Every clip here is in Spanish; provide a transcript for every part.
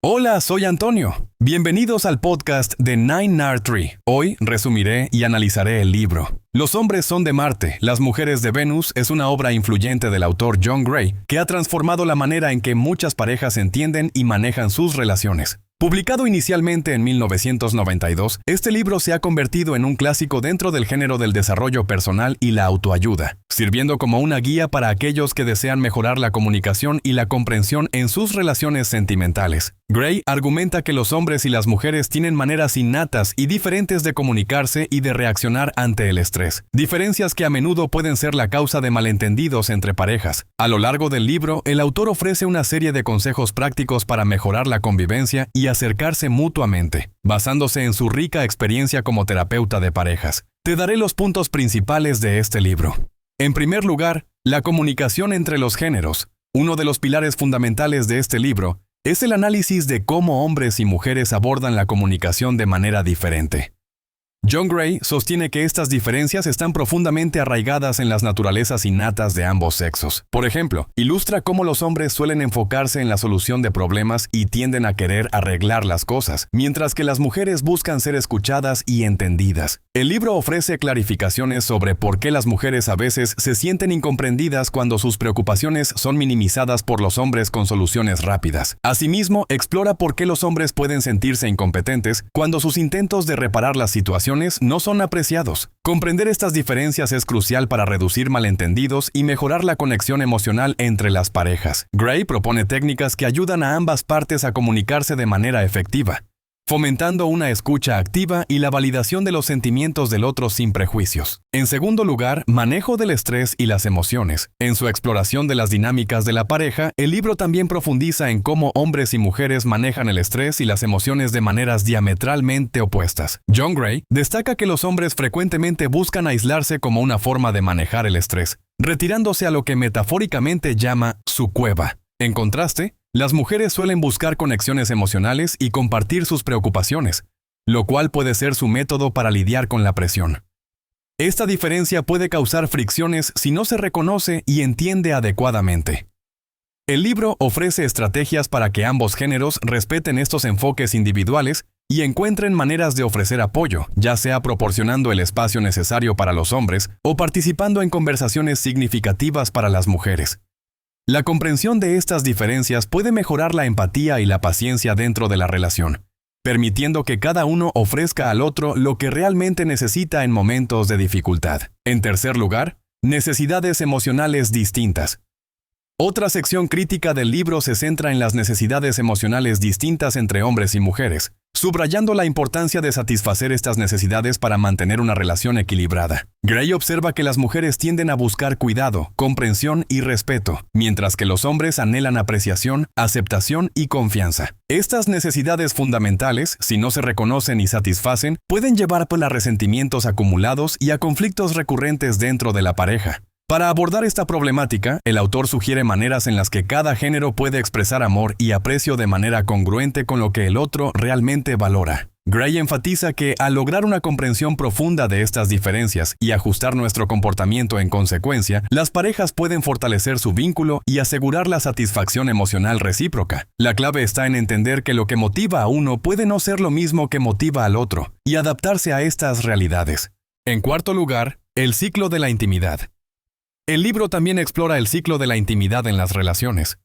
Hola, soy Antonio. Bienvenidos al podcast de 9nard3. Hoy resumiré y analizaré el libro. Los hombres son de Marte, las mujeres de Venus es una obra influyente del autor John Gray que ha transformado la manera en que muchas parejas entienden y manejan sus relaciones. Publicado inicialmente en 1992, este libro se ha convertido en un clásico dentro del género del desarrollo personal y la autoayuda, sirviendo como una guía para aquellos que desean mejorar la comunicación y la comprensión en sus relaciones sentimentales. Gray argumenta que los hombres y las mujeres tienen maneras innatas y diferentes de comunicarse y de reaccionar ante el estrés, diferencias que a menudo pueden ser la causa de malentendidos entre parejas. A lo largo del libro, el autor ofrece una serie de consejos prácticos para mejorar la convivencia y acercarse mutuamente, basándose en su rica experiencia como terapeuta de parejas. Te daré los puntos principales de este libro. En primer lugar, la comunicación entre los géneros. Uno de los pilares fundamentales de este libro es el análisis de cómo hombres y mujeres abordan la comunicación de manera diferente. John Gray sostiene que estas diferencias están profundamente arraigadas en las naturalezas innatas de ambos sexos. Por ejemplo, ilustra cómo los hombres suelen enfocarse en la solución de problemas y tienden a querer arreglar las cosas, mientras que las mujeres buscan ser escuchadas y entendidas. El libro ofrece clarificaciones sobre por qué las mujeres a veces se sienten incomprendidas cuando sus preocupaciones son minimizadas por los hombres con soluciones rápidas. Asimismo, explora por qué los hombres pueden sentirse incompetentes cuando sus intentos de reparar las situaciones no son apreciados. Comprender estas diferencias es crucial para reducir malentendidos y mejorar la conexión emocional entre las parejas. Gray propone técnicas que ayudan a ambas partes a comunicarse de manera efectiva, fomentando una escucha activa y la validación de los sentimientos del otro sin prejuicios. En segundo lugar, manejo del estrés y las emociones. En su exploración de las dinámicas de la pareja, el libro también profundiza en cómo hombres y mujeres manejan el estrés y las emociones de maneras diametralmente opuestas. John Gray destaca que los hombres frecuentemente buscan aislarse como una forma de manejar el estrés, retirándose a lo que metafóricamente llama su cueva. En contraste, las mujeres suelen buscar conexiones emocionales y compartir sus preocupaciones, lo cual puede ser su método para lidiar con la presión. Esta diferencia puede causar fricciones si no se reconoce y entiende adecuadamente. El libro ofrece estrategias para que ambos géneros respeten estos enfoques individuales y encuentren maneras de ofrecer apoyo, ya sea proporcionando el espacio necesario para los hombres o participando en conversaciones significativas para las mujeres. La comprensión de estas diferencias puede mejorar la empatía y la paciencia dentro de la relación, permitiendo que cada uno ofrezca al otro lo que realmente necesita en momentos de dificultad. En tercer lugar, necesidades emocionales distintas. Otra sección crítica del libro se centra en las necesidades emocionales distintas entre hombres y mujeres, subrayando la importancia de satisfacer estas necesidades para mantener una relación equilibrada. Gray observa que las mujeres tienden a buscar cuidado, comprensión y respeto, mientras que los hombres anhelan apreciación, aceptación y confianza. Estas necesidades fundamentales, si no se reconocen y satisfacen, pueden llevar a resentimientos acumulados y a conflictos recurrentes dentro de la pareja. Para abordar esta problemática, el autor sugiere maneras en las que cada género puede expresar amor y aprecio de manera congruente con lo que el otro realmente valora. Gray enfatiza que, al lograr una comprensión profunda de estas diferencias y ajustar nuestro comportamiento en consecuencia, las parejas pueden fortalecer su vínculo y asegurar la satisfacción emocional recíproca. La clave está en entender que lo que motiva a uno puede no ser lo mismo que motiva al otro, y adaptarse a estas realidades. En cuarto lugar, el ciclo de la intimidad. El libro también explora el ciclo de la intimidad en las relaciones,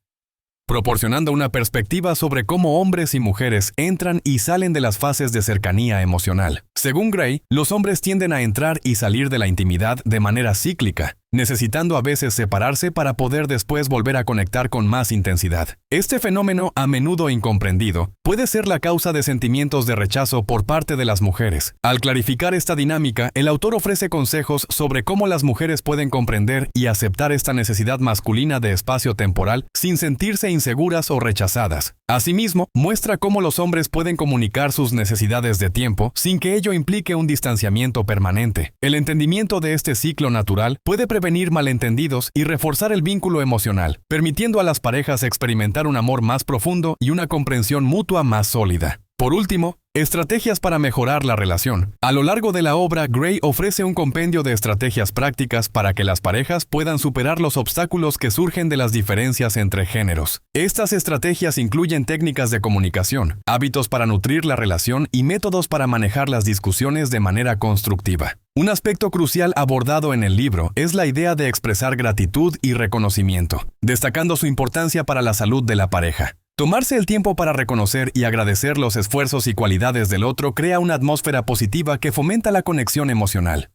proporcionando una perspectiva sobre cómo hombres y mujeres entran y salen de las fases de cercanía emocional. Según Gray, los hombres tienden a entrar y salir de la intimidad de manera cíclica, necesitando a veces separarse para poder después volver a conectar con más intensidad. Este fenómeno, a menudo incomprendido, puede ser la causa de sentimientos de rechazo por parte de las mujeres. Al clarificar esta dinámica, el autor ofrece consejos sobre cómo las mujeres pueden comprender y aceptar esta necesidad masculina de espacio temporal sin sentirse inseguras o rechazadas. Asimismo, muestra cómo los hombres pueden comunicar sus necesidades de tiempo sin que ello implique un distanciamiento permanente. El entendimiento de este ciclo natural puede prevenir malentendidos y reforzar el vínculo emocional, permitiendo a las parejas experimentar un amor más profundo y una comprensión mutua más sólida. Por último, estrategias para mejorar la relación. A lo largo de la obra, Gray ofrece un compendio de estrategias prácticas para que las parejas puedan superar los obstáculos que surgen de las diferencias entre géneros. Estas estrategias incluyen técnicas de comunicación, hábitos para nutrir la relación y métodos para manejar las discusiones de manera constructiva. Un aspecto crucial abordado en el libro es la idea de expresar gratitud y reconocimiento, destacando su importancia para la salud de la pareja. Tomarse el tiempo para reconocer y agradecer los esfuerzos y cualidades del otro crea una atmósfera positiva que fomenta la conexión emocional.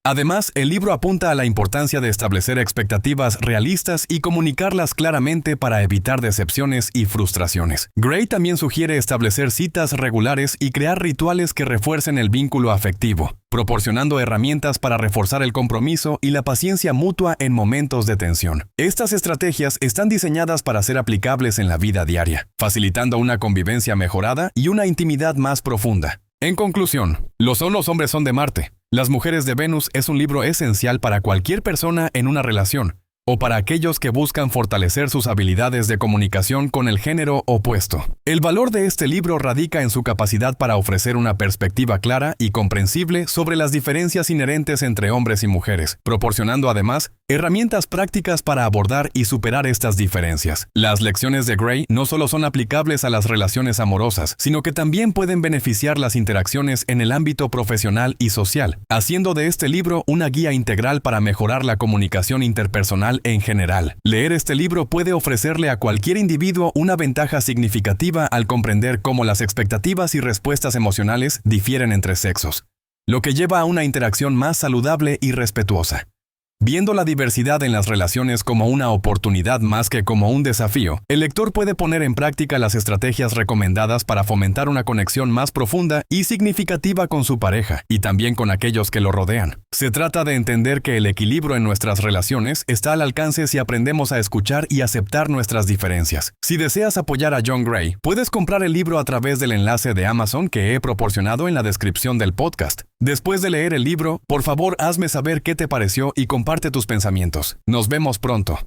Además, el libro apunta a la importancia de establecer expectativas realistas y comunicarlas claramente para evitar decepciones y frustraciones. Gray también sugiere establecer citas regulares y crear rituales que refuercen el vínculo afectivo, proporcionando herramientas para reforzar el compromiso y la paciencia mutua en momentos de tensión. Estas estrategias están diseñadas para ser aplicables en la vida diaria, facilitando una convivencia mejorada y una intimidad más profunda. En conclusión, Los hombres son de Marte. Las mujeres de Venus es un libro esencial para cualquier persona en una relación, o para aquellos que buscan fortalecer sus habilidades de comunicación con el género opuesto. El valor de este libro radica en su capacidad para ofrecer una perspectiva clara y comprensible sobre las diferencias inherentes entre hombres y mujeres, proporcionando además herramientas prácticas para abordar y superar estas diferencias. Las lecciones de Gray no solo son aplicables a las relaciones amorosas, sino que también pueden beneficiar las interacciones en el ámbito profesional y social, haciendo de este libro una guía integral para mejorar la comunicación interpersonal en general. Leer este libro puede ofrecerle a cualquier individuo una ventaja significativa al comprender cómo las expectativas y respuestas emocionales difieren entre sexos, lo que lleva a una interacción más saludable y respetuosa. Viendo la diversidad en las relaciones como una oportunidad más que como un desafío, el lector puede poner en práctica las estrategias recomendadas para fomentar una conexión más profunda y significativa con su pareja, y también con aquellos que lo rodean. Se trata de entender que el equilibrio en nuestras relaciones está al alcance si aprendemos a escuchar y aceptar nuestras diferencias. Si deseas apoyar a John Gray, puedes comprar el libro a través del enlace de Amazon que he proporcionado en la descripción del podcast. Después de leer el libro, por favor hazme saber qué te pareció y comparte tus pensamientos. Nos vemos pronto.